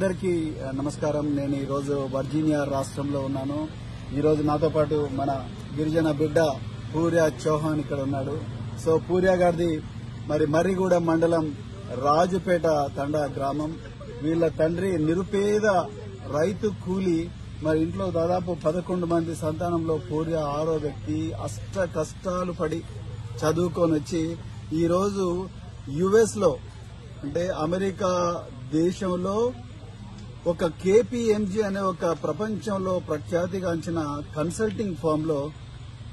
అందరికీ నమస్కారం. నేను ఈ రోజు వర్జీనియా రాష్ట్రంలో ఉన్నాను. ఈ రోజు నాతో పాటు మన గిరిజన బిడ్డ పూర్య చౌహాన్ ఇక్కడ ఉన్నాడు. సో పూర్య గారిది మరి మర్రిగూడ మండలం రాజుపేట తండా గ్రామం. వీళ్ళ తండ్రి నిరుపేద రైతు కూలి. మరి ఇంట్లో దాదాపు 11 మంది సంతానంలో పూర్య 6వ వ్యక్తి. అష్ట కష్టాలు పడి చదువుకొని వచ్చి ఈ రోజు యుఎస్ లో అంటే అమెరికా దేశంలో ఒక కేపీఎంజీ అనే ఒక ప్రపంచంలో ప్రఖ్యాతిగాంచిన కన్సల్టింగ్ ఫర్మ్ లో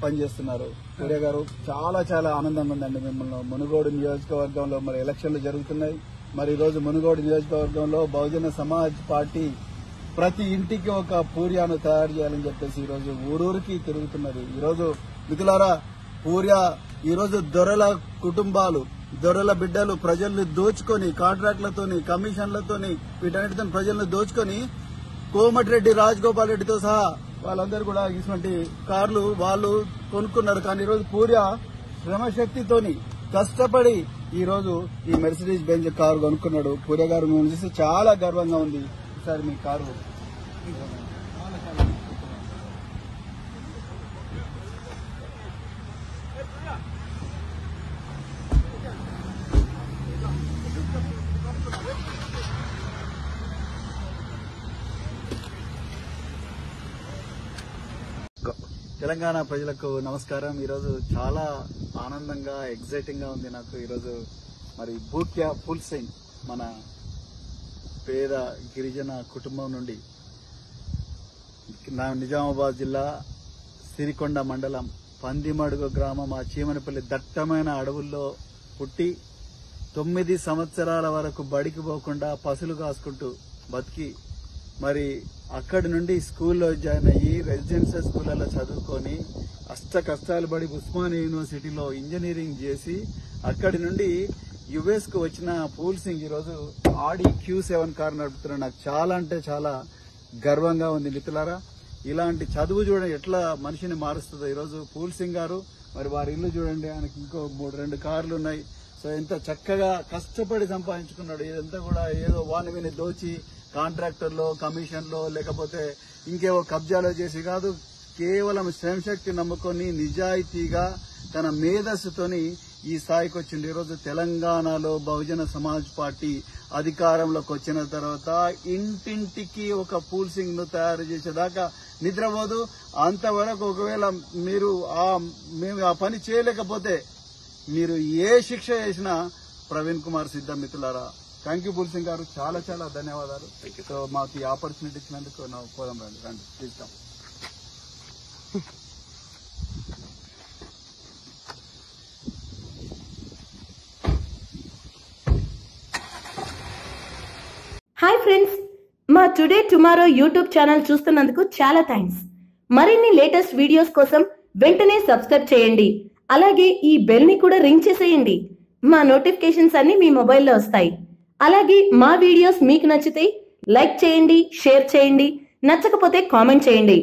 పనిచేస్తున్నారు. పూర్య గారు, చాలా చాలా ఆనందంగా ఉందండి మిమ్మల్ని. మునుగోడు నియోజకవర్గంలో మరి ఎలక్షన్లు జరుగుతున్నాయి. మరి ఈ రోజు మునుగోడు నియోజకవర్గంలో బహుజన సమాజ్ పార్టీ ప్రతి ఇంటికి ఒక పూర్యాను తయారు చేయాలని చెప్పేసి ఈ రోజు ఊరూరికి తిరుగుతున్నది. ఈ రోజు మిత్రులారా, పూర్య ఈ రోజు దొరల కుటుంబాలు, దొరల బిడ్డలు ప్రజల్ని దోచుకొని కాంట్రాక్ట్లతోని, కమిషన్లతోని, వీటన్నిటితో ప్రజలను దోచుకొని కోమటిరెడ్డి రాజగోపాల్ రెడ్డితో సహా వాళ్ళందరూ కూడా ఇటువంటి కార్లు వాళ్ళు కొనుక్కున్నారు. కానీ ఈ రోజు పూర్య శ్రమశక్తితోని కష్టపడి ఈ రోజు ఈ మెర్సిడీస్ బెంజ్ కారు కొనుక్కున్నాడు. పూర్య గారు మేము చూస్తే చాలా గర్వంగా ఉంది. ఈసారి మీ కారు తెలంగాణ ప్రజలకు నమస్కారం. ఈరోజు చాలా ఆనందంగా, ఎగ్జైటింగ్ గా ఉంది నాకు. ఈరోజు మరి భూక్యా ఫుల్ సింగ్ మన పేద గిరిజన కుటుంబం నుండి నిజామాబాద్ జిల్లా సిరికొండ మండలం పందిమడుగు గ్రామం, ఆ చీమనపల్లి దట్టమైన అడవుల్లో పుట్టి 9 సంవత్సరాల వరకు బడికి పోకుండా పసులు కాసుకుంటూ బతికి మరి అక్కడి నుండి స్కూల్లో జాయిన్ అయ్యి రెసిడెన్షియల్ స్కూళ్లలో చదువుకొని అష్ట కష్టాలు పడి ఉస్మానియా యూనివర్సిటీలో ఇంజనీరింగ్ చేసి అక్కడి నుండి యుఎస్ కు వచ్చిన పూల్ సింగ్ ఈరోజు ఆడి Q7 కారు నడుపుతున్నాడు. నాకు చాలా అంటే చాలా గర్వంగా ఉంది మిత్రులారా. ఇలాంటి చదువు చూడండి ఎట్లా మనిషిని మారుస్తుందో. ఈరోజు పూల్ సింగ్ గారు మరి వారి ఇల్లు చూడండి, ఆయనకి ఇంకో 2 కార్లు ఉన్నాయి. సో ఎంత చక్కగా కష్టపడి సంపాదించుకున్నాడు. ఇదంతా కూడా ఏదో వాని విని దోచి కాంట్రాక్టర్లో, కమిషన్లో, లేకపోతే ఇంకేవో కబ్జాలో చేసి కాదు. కేవలం శ్రమశక్తి నమ్ముకొని నిజాయితీగా తన మేధస్సుతోని ఈ స్థాయికి వచ్చింది. ఈరోజు తెలంగాణలో బహుజన సమాజ్ పార్టీ అధికారంలోకి వచ్చిన తర్వాత ఇంటింటికి ఒక పూల్ సింగ్ ను తయారు చేసేదాకా నిద్రపోదు. అంతవరకు ఒకవేళ మేము ఆ పని చేయలేకపోతే మీరు ఏ శిక్ష చేసినా ప్రవీణ్ కుమార్ సిద్ధం. మిత్రులారా, థ్యాంక్ యూ పూల్ సింగ్ గారు, చాలా చాలా ధన్యవాదాలు. సో మాకు ఈ ఆపర్చునిటీ ఇచ్చినందుకు పోదాం రండి ప్లీజ్ కమ్. హాయ్ ఫ్రెండ్స్, మా టుడే టుమారో యూట్యూబ్ ఛానల్ చూస్తున్నందుకు చాలా థ్యాంక్స్. మరిన్ని లేటెస్ట్ వీడియోస్ కోసం వెంటనే సబ్స్క్రైబ్ చేయండి. అలాగే ఈ బెల్ ని కూడా రింగ్ చేసేయండి. మా నోటిఫికేషన్స్ అన్ని మీ మొబైల్లో వస్తాయి. అలాగే మా వీడియోస్ మీకు నచ్చితే లైక్ చేయండి, షేర్ చేయండి, నచ్చకపోతే కామెంట్ చేయండి.